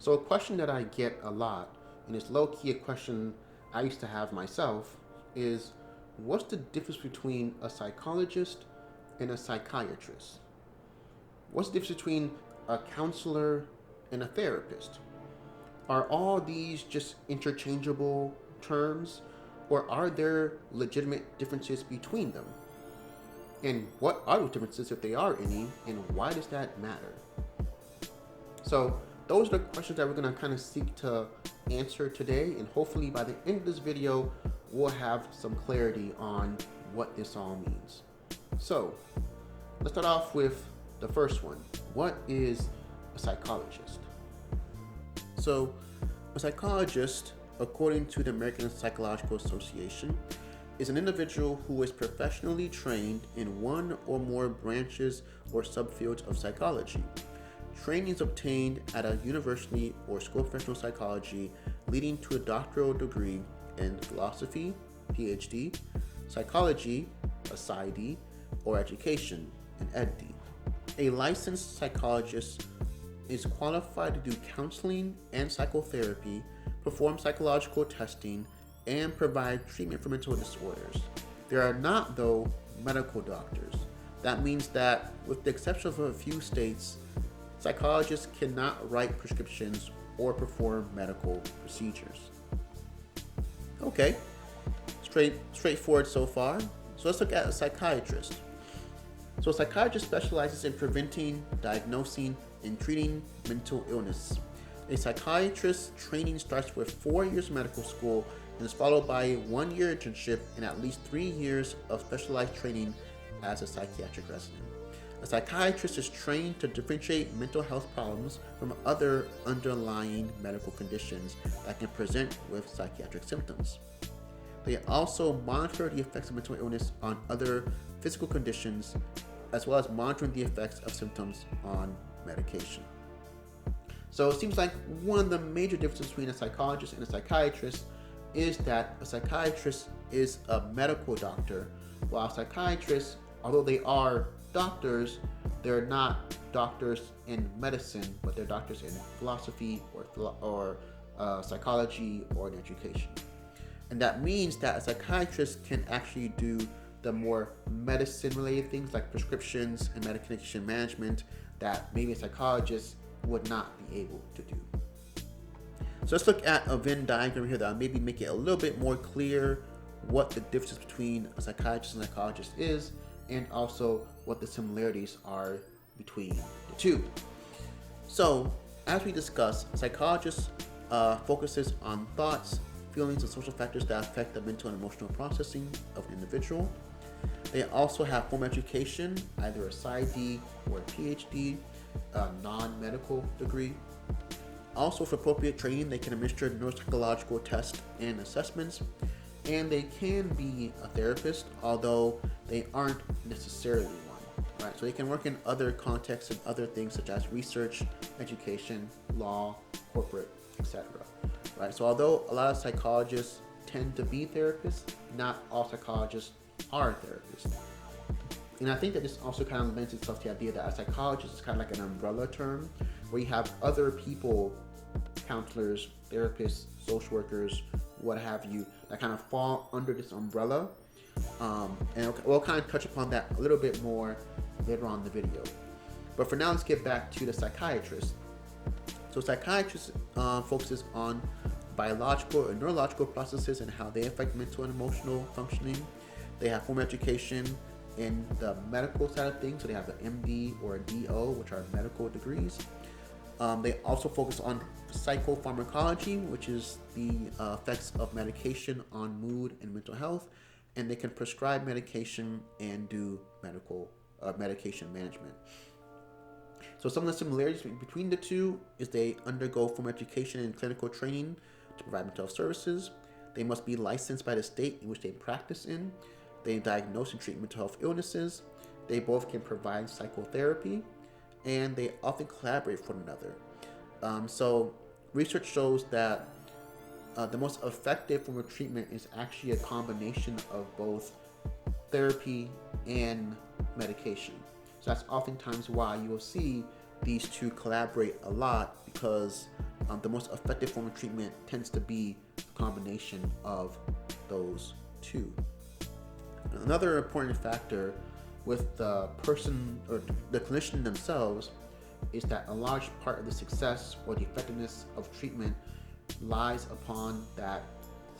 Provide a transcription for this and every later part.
So a question that I get a lot, and it's low-key a question I used to have myself, is what's the difference between a psychologist and a psychiatrist? What's the difference between a counselor and a therapist? Are all these just interchangeable terms, or are there legitimate differences between them? And what are those differences, if they are any, and why does that matter? So those are the questions that we're going to kind of seek to answer today, and hopefully by the end of this video, we'll have some clarity on what this all means. So let's start off with the first one. What is a psychologist? So a psychologist, according to the American Psychological Association, is an individual who is professionally trained in one or more branches or subfields of psychology. Training is obtained at a university or school of professional psychology, leading to a doctoral degree in philosophy, PhD, psychology, a PsyD, or education, an EdD. A licensed psychologist is qualified to do counseling and psychotherapy, perform psychological testing, and provide treatment for mental disorders. There are not, though, medical doctors. That means that, with the exception of a few states, psychologists cannot write prescriptions or perform medical procedures. Okay, straightforward so far. So let's look at a psychiatrist. So a psychiatrist specializes in preventing, diagnosing, and treating mental illness. A psychiatrist's training starts with 4 years of medical school and is followed by a 1-year internship and at least 3 years of specialized training as a psychiatric resident. A psychiatrist is trained to differentiate mental health problems from other underlying medical conditions that can present with psychiatric symptoms. They also monitor the effects of mental illness on other physical conditions, as well as monitoring the effects of symptoms on medication. So it seems like one of the major differences between a psychologist and a psychiatrist is that a psychiatrist is a medical doctor, while psychiatrists, although they are doctors, they're not doctors in medicine, but they're doctors in philosophy or psychology or in education. And that means that a psychiatrist can actually do the more medicine-related things like prescriptions and medication management that maybe a psychologist would not be able to do. So let's look at a Venn diagram here that will maybe make it a little bit more clear what the difference between a psychiatrist and a psychologist is, and also what the similarities are between the two. So, as we discussed, psychologist focuses on thoughts, feelings, and social factors that affect the mental and emotional processing of an individual. They also have formal education, either a PsyD or a PhD, a non-medical degree. Also, for appropriate training, they can administer neuropsychological tests and assessments, and they can be a therapist, although they aren't necessarily one, right? So they can work in other contexts and other things such as research, education, law, corporate, etc. Right? So although a lot of psychologists tend to be therapists, not all psychologists are therapists. And I think that this also kind of lends itself to the idea that a psychologist is kind of like an umbrella term, where you have other people, counselors, therapists, social workers, what have you, that kind of fall under this umbrella. And we'll kind of touch upon that a little bit more later on in the video. But for now, let's get back to the psychiatrist. So psychiatrist focuses on biological and neurological processes and how they affect mental and emotional functioning. They have formal education in the medical side of things, so they have an MD or a DO, which are medical degrees. They also focus on psychopharmacology, which is the effects of medication on mood and mental health, and they can prescribe medication and do medication management. So some of the similarities between the two is they undergo formal education and clinical training to provide mental health services. They must be licensed by the state in which they practice in. They diagnose and treat mental health illnesses. They both can provide psychotherapy, and they often collaborate with one another. So research shows that the most effective form of treatment is actually a combination of both therapy and medication. So that's oftentimes why you will see these two collaborate a lot, because the most effective form of treatment tends to be a combination of those two. Another important factor with the person or the clinician themselves is that a large part of the success or the effectiveness of treatment lies upon that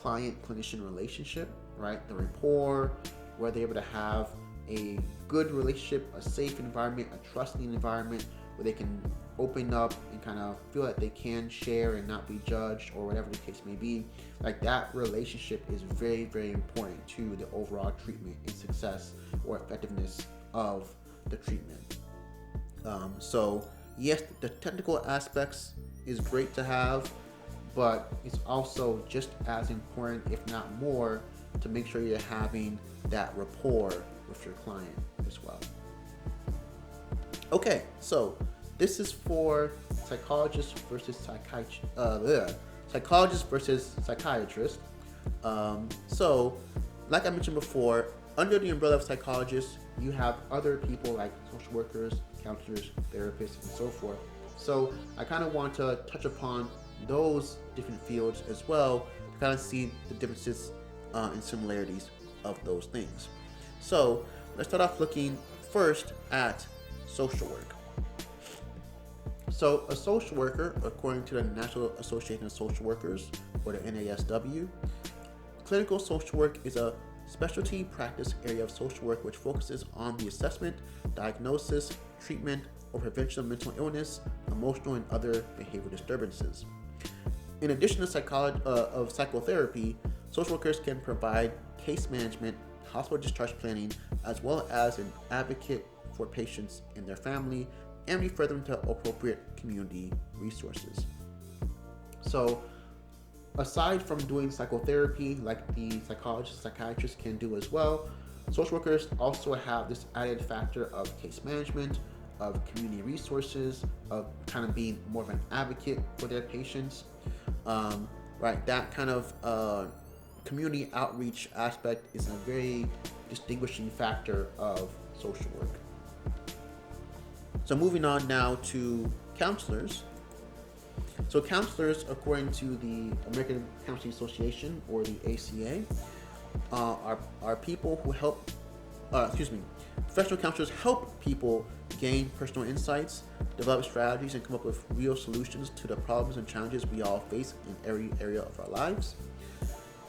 client-clinician relationship, right? The rapport, where they're able to have a good relationship, a safe environment, a trusting environment where they can open up and kind of feel that they can share and not be judged or whatever the case may be. Like that relationship is very, very important to the overall treatment and success or effectiveness of the treatment. So yes, the technical aspects is great to have, but it's also just as important, if not more, to make sure you're having that rapport with your client as well. Okay, so this is for psychologist versus psychiatrist. So, like I mentioned before, under the umbrella of psychologists, you have other people like social workers, counselors, therapists, and so forth. So I kind of want to touch upon those different fields as well to kind of see the differences and similarities of those things. So let's start off looking first at social work. So a social worker, according to the National Association of Social Workers, or the NASW, clinical social work is a specialty practice area of social work which focuses on the assessment, diagnosis, treatment, or prevention of mental illness, emotional, and other behavioral disturbances. In addition to psychotherapy, social workers can provide case management, hospital discharge planning, as well as an advocate for patients and their family, and refer them to appropriate community resources. So, aside from doing psychotherapy, like the psychologist, psychiatrist can do as well, social workers also have this added factor of case management, of community resources, of kind of being more of an advocate for their patients. Right, that kind of community outreach aspect is a very distinguishing factor of social work. So moving on now to counselors. So counselors, according to the American Counseling Association, or the ACA, are people who help, professional counselors help people gain personal insights, develop strategies, and come up with real solutions to the problems and challenges we all face in every area of our lives.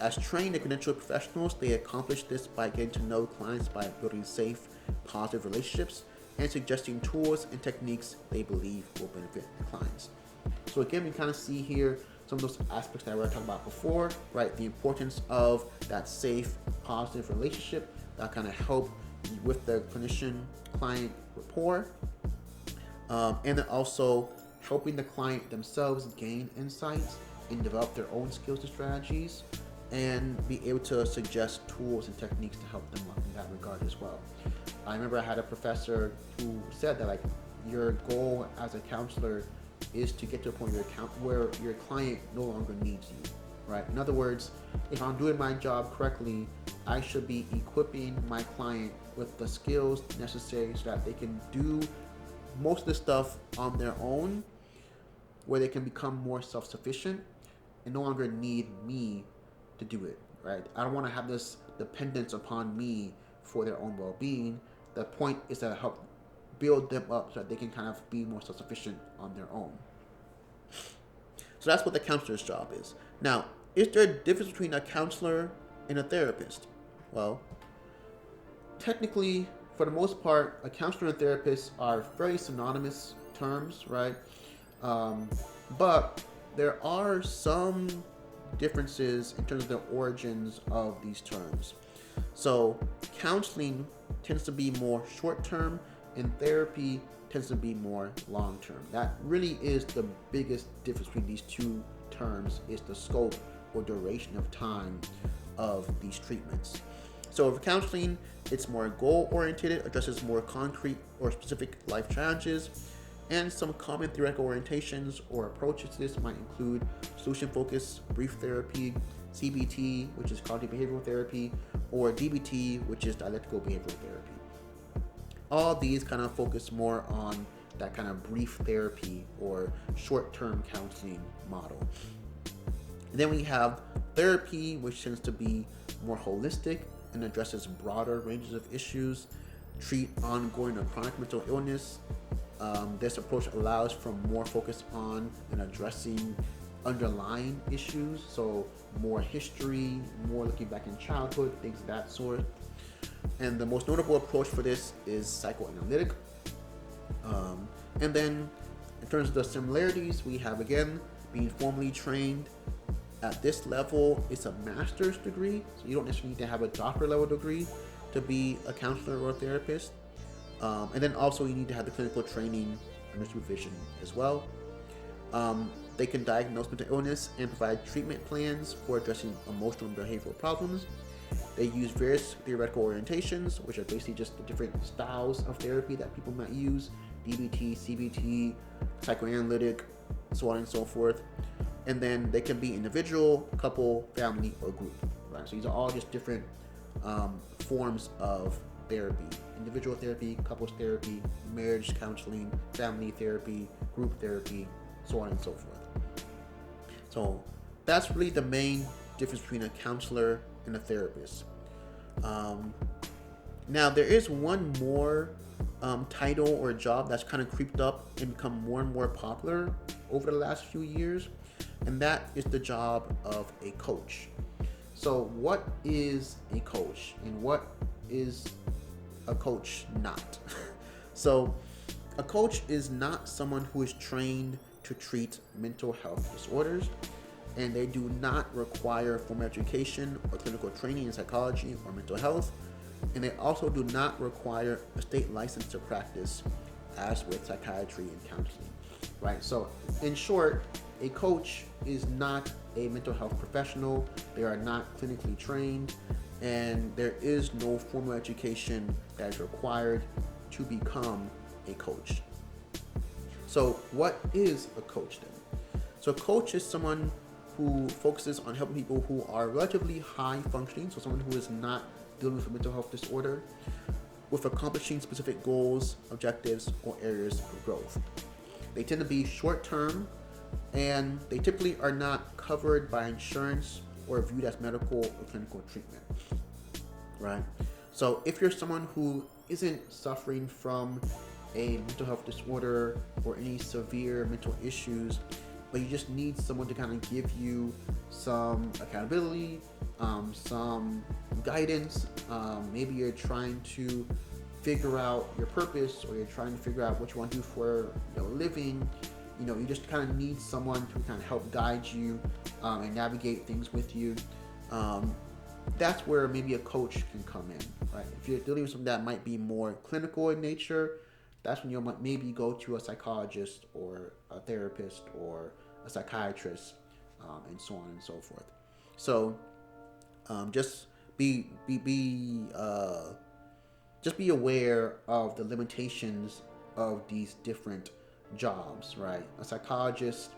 As trained and credentialed professionals, they accomplish this by getting to know clients by building safe, positive relationships and suggesting tools and techniques they believe will benefit the clients. So again, we kind of see here some of those aspects that I talked about before, right? The importance of that safe, positive relationship that kind of help with the clinician-client rapport, and then also helping the client themselves gain insights and develop their own skills and strategies, and be able to suggest tools and techniques to help them in that regard as well. I remember I had a professor who said that like your goal as a counselor is to get to a point where your client no longer needs you, right? In other words, if I'm doing my job correctly, I should be equipping my client with the skills necessary so that they can do most of the stuff on their own, where they can become more self-sufficient and no longer need me to do it, right? I don't want to have this dependence upon me for their own well-being. The point is to help build them up so that they can kind of be more self-sufficient on their own. So that's what the counselor's job is. Now, is there a difference between a counselor and a therapist? Well, technically, for the most part, a counselor and therapist are very synonymous terms, right? But there are some differences in terms of the origins of these terms. So counseling tends to be more short-term, and therapy tends to be more long-term. That really is the biggest difference between these two terms, is the scope or duration of time of these treatments. So for counseling, it's more goal-oriented, addresses more concrete or specific life challenges, and some common theoretical orientations or approaches to this might include solution-focused brief therapy, CBT, which is cognitive behavioral therapy, or DBT, which is dialectical behavioral therapy. All these kind of focus more on that kind of brief therapy or short-term counseling model. And then we have therapy, which tends to be more holistic and addresses broader ranges of issues, treat ongoing or chronic mental illness. This approach allows for more focus on and addressing underlying issues, so more history, more looking back in childhood, things of that sort. And the most notable approach for this is psychoanalytic. And then in terms of the similarities, we have again being formally trained. At this level, it's a master's degree, so you don't necessarily need to have a doctorate level degree to be a counselor or a therapist. And then also you need to have the clinical training under supervision as well. They can diagnose mental illness and provide treatment plans for addressing emotional and behavioral problems. They use various theoretical orientations, which are basically just the different styles of therapy that people might use: DBT, CBT, psychoanalytic, so on and so forth. And then they can be individual, couple, family, or group. Right? So these are all just different forms of therapy: individual therapy, couples therapy, marriage counseling, family therapy, group therapy, so on and so forth. So that's really the main difference between a counselor and a therapist. Now there is one more title or job that's kind of creeped up and become more and more popular over the last few years, and that is the job of a coach. So what is a coach and what is a coach not? So a coach is not someone who is trained to treat mental health disorders, and they do not require formal education or clinical training in psychology or mental health, and they also do not require a state license to practice, as with psychiatry and counseling. Right? So in short, a coach is not a mental health professional. They are not clinically trained, and there is no formal education that is required to become a coach. So what is a coach then? So a coach is someone who focuses on helping people who are relatively high functioning, so someone who is not dealing with a mental health disorder, with accomplishing specific goals, objectives, or areas of growth. They tend to be short term, and they typically are not covered by insurance or viewed as medical or clinical treatment. Right? So if you're someone who isn't suffering from a mental health disorder or any severe mental issues, but you just need someone to kind of give you some accountability, some guidance, maybe you're trying to figure out your purpose, or you're trying to figure out what you want to do for a living, you just kind of need someone to kind of help guide you and navigate things with you. That's where maybe a coach can come in, right? If you're dealing with something that might be more clinical in nature, that's when you'll maybe go to a psychologist or a therapist or a psychiatrist, and so on and so forth. So just be aware of the limitations of these different jobs, right? A psychologist,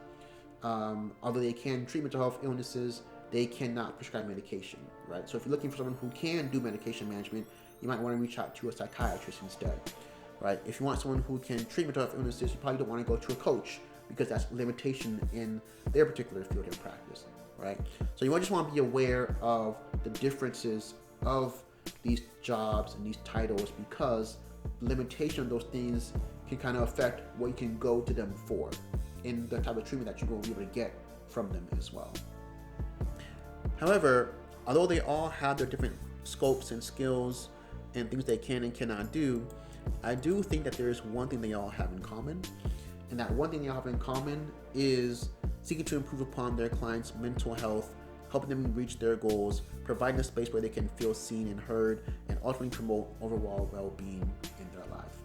although they can treat mental health illnesses, they cannot prescribe medication, right? So if you're looking for someone who can do medication management, you might want to reach out to a psychiatrist instead, right? If you want someone who can treat mental health illnesses, you probably don't want to go to a coach, because that's a limitation in their particular field of practice, right? So you just want to be aware of the differences of these jobs and these titles, because the limitation of those things can kind of affect what you can go to them for in the type of treatment that you're going to be able to get from them as well. However, although they all have their different scopes and skills and things they can and cannot do, I do think that there is one thing they all have in common. And that one thing they all have in common is seeking to improve upon their clients' mental health, helping them reach their goals, providing a space where they can feel seen and heard, and ultimately promote overall well-being in their life.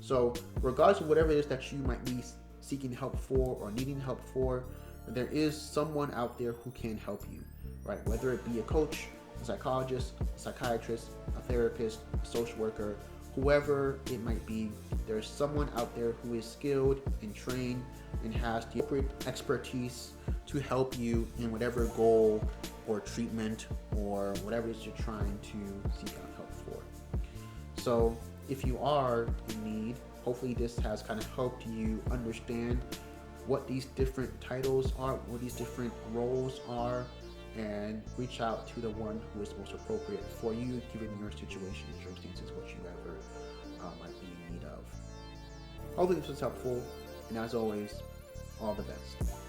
So regardless of whatever it is that you might be seeking help for or needing help for, there is someone out there who can help you, right? Whether it be a coach, a psychologist, a psychiatrist, a therapist, a social worker, whoever it might be, there's someone out there who is skilled and trained and has the appropriate expertise to help you in whatever goal or treatment or whatever it is you're trying to seek out help for. So if you are in need Hopefully this has kind of helped you understand what these different titles are, what these different roles are, and reach out to the one who is most appropriate for you, given your situation and circumstances, what you ever might be in need of. Hopefully this was helpful, and as always, all the best.